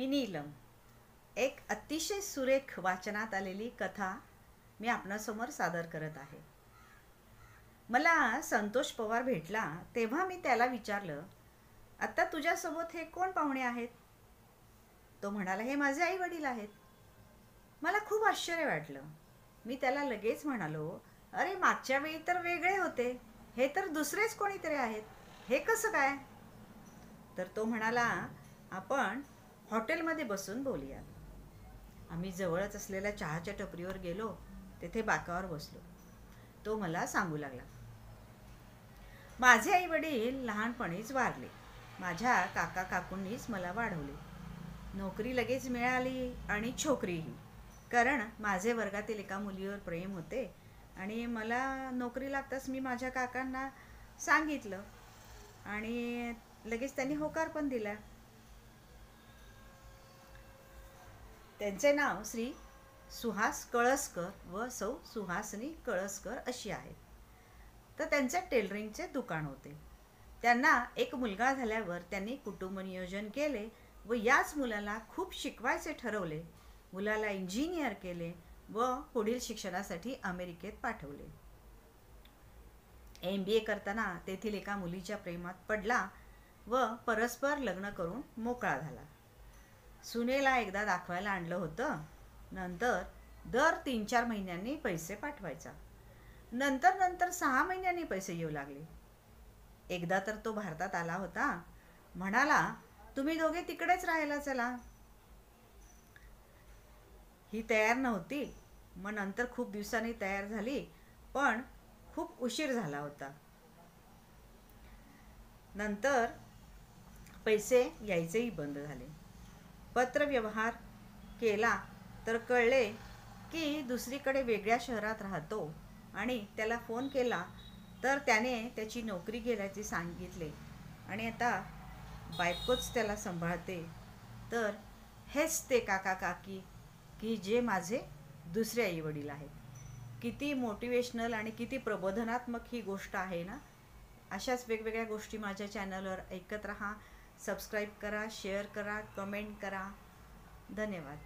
मी नीलम. एक अतिशय सुरेख वाचनात आलेली कथा मी आपणासमोर सादर करत आहे. मला संतोष पवार भेटला तेव्हा मी त्याला विचारलं, आता तुझ्यासोबत हे कोण पाहुणे आहेत? तो म्हणाला, हे माझे आई वडील आहेत. मला खूप आश्चर्य वाटलं. मी त्याला लगेच म्हणालो, अरे मागच्या वेळी तर वेगळे होते, हे तर दुसरेच कोणीतरी आहेत, हे कसं काय? तर तो म्हणाला, आपण हॉटेलमध्ये बसून बोलूया. आम्ही जवळच असलेल्या चहाच्या टपरीवर गेलो. तेथे बाकावर बसलो. तो मला सांगू लागला, माझे आई वडील लहानपणीच वारले. माझ्या काका काकूंनीच मला वाढवले. नोकरी लगेच मिळाली आणि छोकरीही, कारण माझे वर्गातील एका मुलीवर प्रेम होते आणि मला नोकरी लागताच मी माझ्या काकांना सांगितलं आणि लगेच त्यांनी होकार पण दिला. त्यांचे नाव श्री सुहास कळसकर व सौ सुहासनी कळसकर अशी आहे. तर त्यांचे टेलरिंगचे दुकान होते. त्यांना एक मुलगा झाल्यावर त्यांनी कुटुंब नियोजन केले व याच मुलाला खूप शिकवायचे ठरवले. मुलाला इंजिनियर केले व पुढील शिक्षणासाठी अमेरिकेत पाठवले. MBA करताना तेथील एका मुलीच्या प्रेमात पडला व परस्पर लग्न करून मोकळा झाला. सुनेला एकदा दाखवायला आणलं होतं. नंतर दर 3-4 महिन्यांनी पैसे पाठवायचा. नंतर 6 महिन्यांनी पैसे येऊ लागले. एकदा तर तो भारतात आला होता. म्हणाला, तुम्ही दोघे तिकडेच राहायला चला. ही तयार नव्हती. मग नंतर खूप दिवसांनी तयार झाली, पण खूप उशीर झाला होता. नंतर पैसे यायचेही बंद झाले. पत्रव्यवहार केला तर कळले की दुसरीकडे वेगळ्या शहरात राहतो आणि त्याला फोन केला तर त्याने त्याची नोकरी गेल्याचे सांगितले आणि आता बायकोच त्याला सांभाळते. तर हेच ते काका काकी की जे माझे दुसरे आई वडील आहेत. किती मोटिवेशनल आणि किती प्रबोधनात्मक ही गोष्ट आहे ना. अशाच वेगवेगळ्या गोष्टी माझ्या चॅनलवर ऐकत राहा. सबस्क्राईब करा, शेअर करा, कमेंट करा. धन्यवाद.